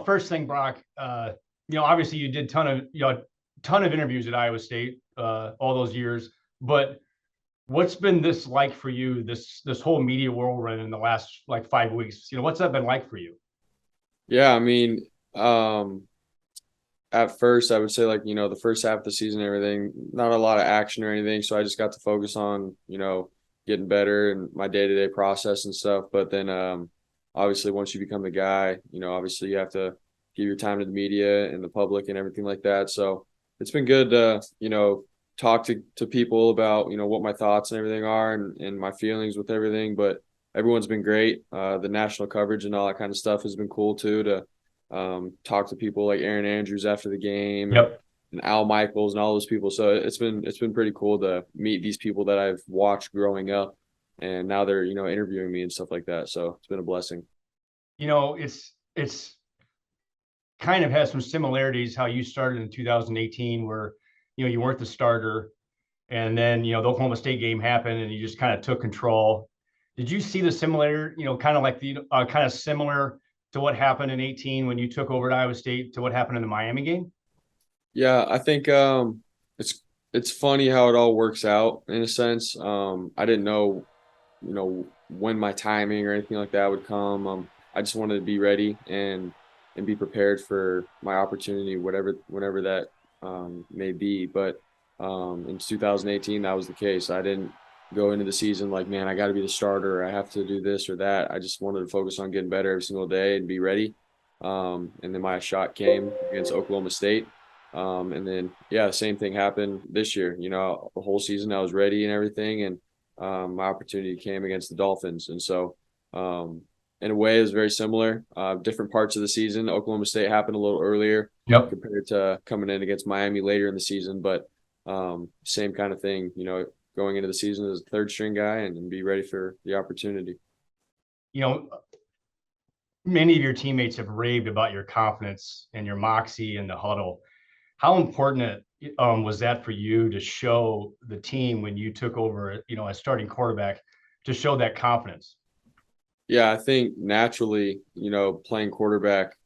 First thing, Brock, obviously you did ton of interviews at Iowa State, all those years, but what's been this like for you, this whole media whirlwind in the last like 5 weeks? What's that been like for you? Yeah, I mean, at first I would say like, the first half of the season, everything, not a lot of action or anything. So I just got to focus on, getting better and my day-to-day process and stuff. But then obviously once you become the guy, obviously you have to give your time to the media and the public and everything like that. So it's been good to, talk to people about, what my thoughts and everything are and my feelings with everything. But everyone's been great. The national coverage and all that kind of stuff has been cool too to talk to people like Aaron Andrews after the game Yep. and Al Michaels and all those people. So it's been pretty cool to meet these people that I've watched growing up, and now they're interviewing me and stuff like that. So it's been a blessing. It's kind of has some similarities how you started in 2018, where you weren't the starter, and then the Oklahoma State game happened, and you just kind of took control. Did you see the similar, kind of like the kind of similar to what happened in 18 when you took over at Iowa State to what happened in the Miami game? Yeah, I think it's funny how it all works out in a sense. I didn't know, when my timing or anything like that would come. I just wanted to be ready and be prepared for my opportunity, whenever that may be. But in 2018, that was the case. I didn't go into the season like, man, I got to be the starter. Or I have to do this or that. I just wanted to focus on getting better every single day and be ready. And then my shot came against Oklahoma State. And then, yeah, the same thing happened this year. The whole season I was ready and everything. And my opportunity came against the Dolphins. And so, in a way, it was very similar. Different parts of the season. Oklahoma State happened a little earlier Yep. compared to coming in against Miami later in the season. But same kind of thing, going into the season as a third string guy and be ready for the opportunity. You know, Many of your teammates have raved about your confidence and your moxie in the huddle. How important was that for you to show the team when you took over, as starting quarterback, to show that confidence? Yeah, I think naturally, playing quarterback,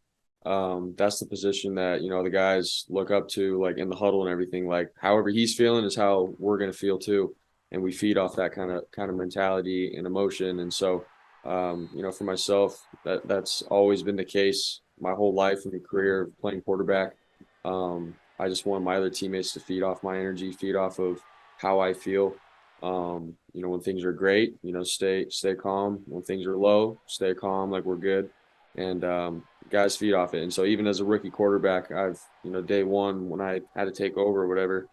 that's the position that, the guys look up to, like in the huddle and everything. Like however he's feeling is how we're gonna feel too. And we feed off that kind of mentality and emotion. And so for myself, that's always been the case my whole life and career of playing quarterback. I just want my other teammates to feed off my energy, feed off of how I feel. When things are great, stay calm. When things are low, stay calm, like we're good. And guys feed off it. And so even as a rookie quarterback, I've, day one when I had to take over or whatever,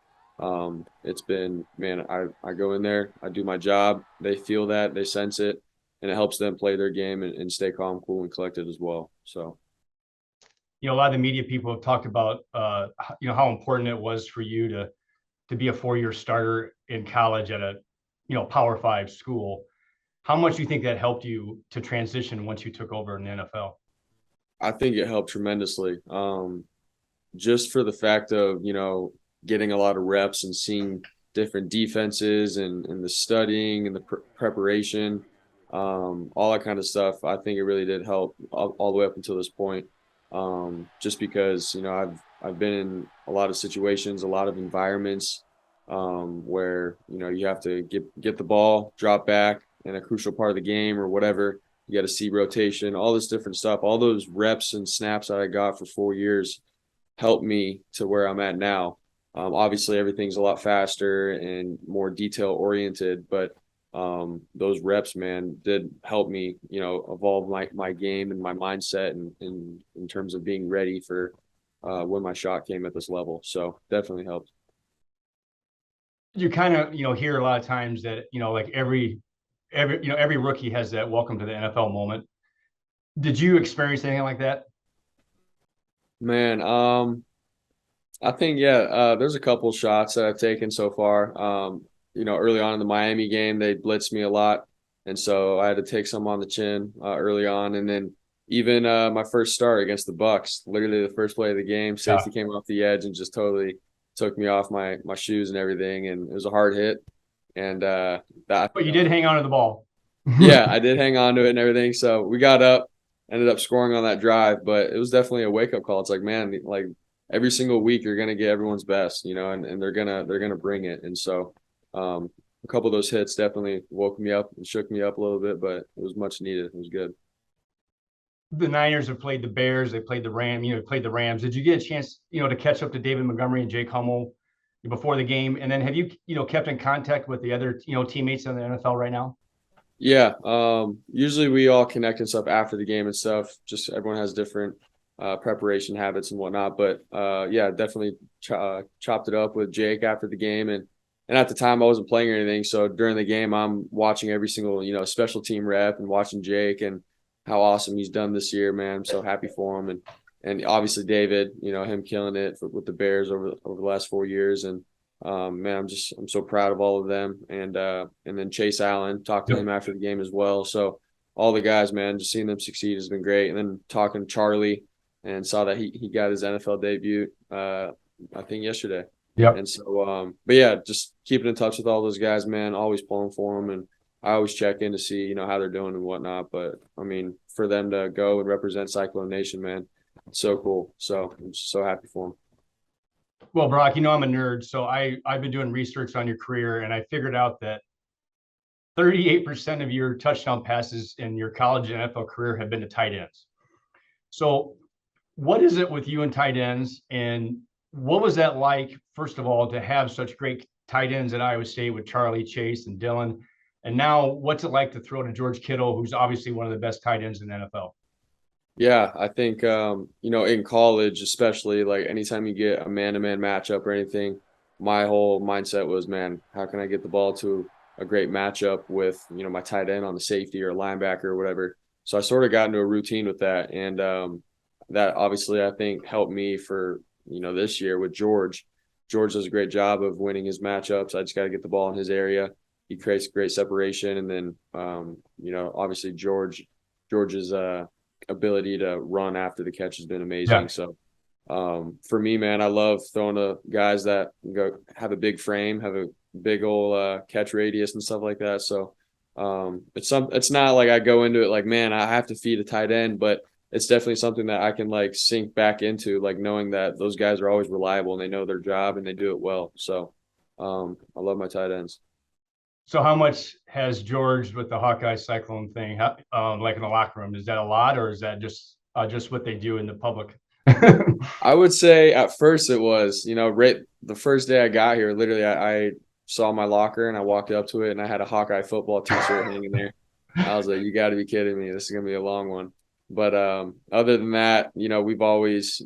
it's been, man, I go in there, I do my job. They feel that, they sense it, and it helps them play their game and stay calm, cool, and collected as well. So A lot of the media people have talked about, how important it was for you to be a 4-year starter in college at a, Power Five school. How much do you think that helped you to transition once you took over in the NFL? I think it helped tremendously. Just for the fact of, getting a lot of reps and seeing different defenses and the studying and the preparation, all that kind of stuff. I think it really did help all the way up until this point. Just because, I've been in a lot of situations, a lot of environments, where, you have to get the ball, drop back in a crucial part of the game or whatever. You got to see rotation, all this different stuff. All those reps and snaps that I got for 4 years helped me to where I'm at now. Obviously, everything's a lot faster and more detail oriented, but those reps, man, did help me, evolve my game and my mindset and in terms of being ready for when my shot came at this level. So definitely helped. You kind of, hear a lot of times that, like every rookie has that welcome to the NFL moment. Did you experience anything like that? Man, I think yeah, there's a couple shots that I've taken so far. Early on in the Miami game, they blitzed me a lot, and so I had to take some on the chin early on. And then even my first start against the Bucks, literally the first play of the game, Yeah. safety came off the edge and just totally took me off my shoes and everything, and it was a hard hit. And that I But think you that was did hang on to the ball. yeah, I did hang on to it and everything. So we got up. ended up scoring on that drive, but it was definitely a wake up call. It's like, man, like every single week you're gonna get everyone's best, and they're gonna bring it. And so a couple of those hits definitely woke me up and shook me up a little bit, but it was much needed. It was good. The Niners have played the Bears, they played the played the Rams. Did you get a chance, to catch up to David Montgomery and Jake Hummel before the game? And then have you, kept in contact with the other, teammates in the NFL right now? Yeah, usually we all connect and stuff after the game and stuff. Just everyone has different preparation habits and whatnot. But yeah, definitely chopped it up with Jake after the game, and at the time I wasn't playing or anything. So during the game, I'm watching every single special team rep and watching Jake and how awesome he's done this year. Man, I'm so happy for him, and obviously David, him killing it with the Bears over the last 4 years. And man, I'm so proud of all of them, and then Chase Allen, talked to him after the game as well. So all the guys, man, just seeing them succeed has been great. And then talking to Charlie and saw that he got his NFL debut, I think yesterday. Yep. And so, but yeah, just keeping in touch with all those guys, man. Always pulling for them, and I always check in to see how they're doing and whatnot. But I mean, for them to go and represent Cyclone Nation, man, it's so cool. So I'm just so happy for them. Well, Brock, I'm a nerd, so I've been doing research on your career, and I figured out that 38% of your touchdown passes in your college and NFL career have been to tight ends. So, what is it with you and tight ends, and what was that like, first of all, to have such great tight ends at Iowa State with Charlie, Chase, and Dylan? And now, what's it like to throw to George Kittle, who's obviously one of the best tight ends in the NFL? Yeah, I think in college, especially, like anytime you get a man-to-man matchup or anything, my whole mindset was, man, how can I get the ball to a great matchup with, my tight end on the safety or linebacker or whatever. So I sort of got into a routine with that, and that obviously I think helped me for this year with George. George does a great job of winning his matchups. I just got to get the ball in his area. He creates great separation, and then obviously George's ability to run after the catch has been amazing. Yeah. So for me, man, I love throwing to guys that go have a big frame, have a big old catch radius and stuff like that. So it's not like I go into it like, man, I have to feed a tight end, but it's definitely something that I can like sink back into, like knowing that those guys are always reliable and they know their job and they do it well. So I love my tight ends. So, how much has George with the Hawkeye Cyclone thing, like in the locker room? Is that a lot, or is that just what they do in the public? I would say at first it was, right the first day I got here, literally I saw my locker and I walked up to it and I had a Hawkeye football t-shirt hanging there. I was like, you got to be kidding me. This is going to be a long one. But other than that, we've always,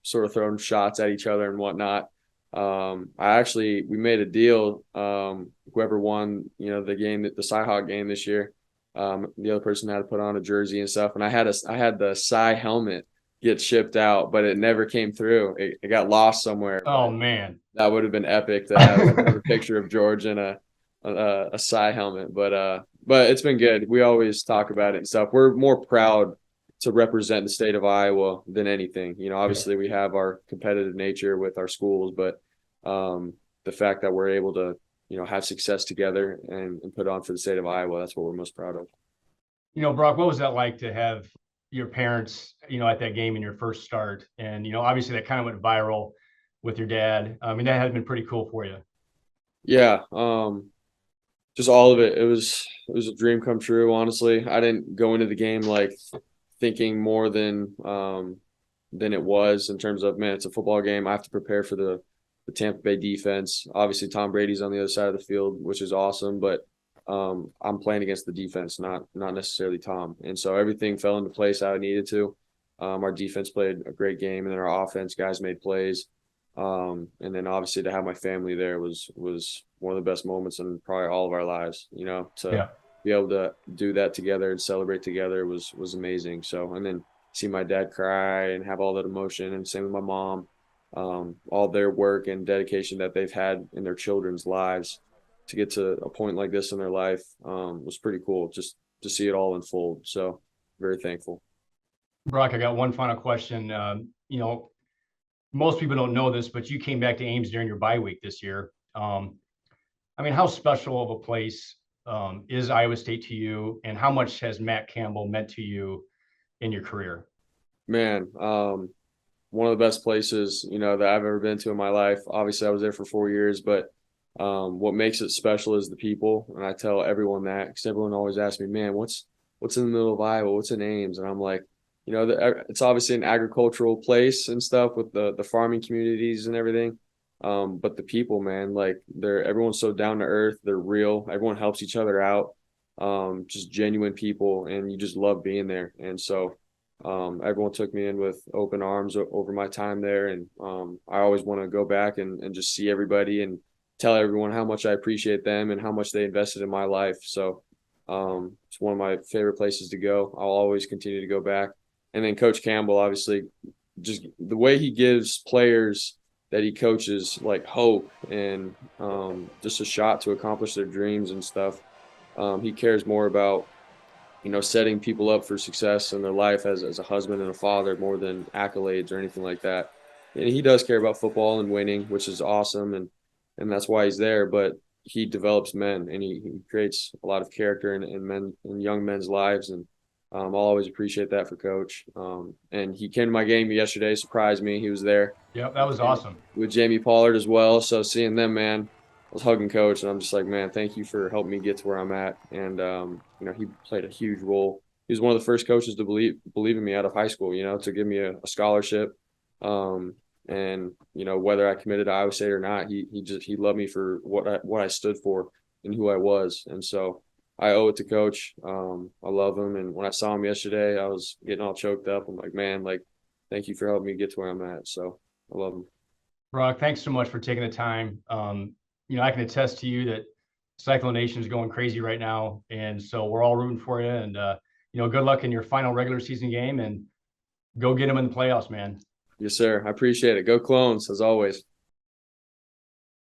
sort of thrown shots at each other and whatnot. We made a deal. Whoever won, the game, the Cyhawk game this year, the other person had to put on a jersey and stuff. And I had the Cy helmet get shipped out, but it never came through. It got lost somewhere. Oh man, that would have been epic to have a picture of George in a Cy helmet. But it's been good. We always talk about it and stuff. We're more proud to represent the state of Iowa than anything. Obviously we have our competitive nature with our schools, but the fact that we're able to, have success together and put on for the state of Iowa, that's what we're most proud of. Brock, what was that like to have your parents, at that game in your first start? And, obviously that kind of went viral with your dad. I mean, that had been pretty cool for you. Yeah. Just all of it. It was a dream come true, honestly. I didn't go into the game like thinking more than it was in terms of, man, it's a football game. I have to prepare for the Tampa Bay defense. Obviously, Tom Brady's on the other side of the field, which is awesome, but I'm playing against the defense, not necessarily Tom. And so everything fell into place how it needed to. Our defense played a great game, and then our offense guys made plays. And then obviously to have my family there was one of the best moments in probably all of our lives. To be able to do that together and celebrate together was amazing. So, and then see my dad cry and have all that emotion, and same with my mom. All their work and dedication that they've had in their children's lives to get to a point like this in their life was pretty cool just to see it all unfold. So very thankful. Brock, I got one final question. Most people don't know this, but you came back to Ames during your bye week this year. I mean, how special of a place is Iowa State to you, and how much has Matt Campbell meant to you in your career? Man, one of the best places, that I've ever been to in my life. Obviously, I was there for 4 years, but what makes it special is the people. And I tell everyone that, because everyone always asks me, man, what's in the middle of Iowa? What's in Ames? And I'm like, it's obviously an agricultural place and stuff with the farming communities and everything. But the people, man, like everyone's so down to earth. They're real. Everyone helps each other out. Just genuine people, and you just love being there. And so everyone took me in with open arms over my time there. And I always want to go back and just see everybody and tell everyone how much I appreciate them and how much they invested in my life. So it's one of my favorite places to go. I'll always continue to go back. And then Coach Campbell, obviously, just the way he gives players that he coaches like hope and just a shot to accomplish their dreams and stuff. He cares more about setting people up for success in their life as a husband and a father more than accolades or anything like that. And he does care about football and winning, which is awesome, and that's why he's there. But he develops men, and he creates a lot of character in men in young men's lives, and I'll always appreciate that for Coach. And he came to my game yesterday, surprised me. He was there. Yep, that was awesome. With Jamie Pollard as well. So seeing them, man, I was hugging Coach, and I'm just like, man, thank you for helping me get to where I'm at. And he played a huge role. He was one of the first coaches to believe in me out of high school. To give me a scholarship. And whether I committed to Iowa State or not, he loved me for what I stood for and who I was. And so I owe it to Coach. I love him, and when I saw him yesterday, I was getting all choked up. I'm like, man, like, thank you for helping me get to where I'm at. So I love him. Brock, thanks so much for taking the time. I can attest to you that Cyclone Nation is going crazy right now, and so we're all rooting for you. And good luck in your final regular season game, and go get them in the playoffs, man. Yes, sir. I appreciate it. Go Clones, as always.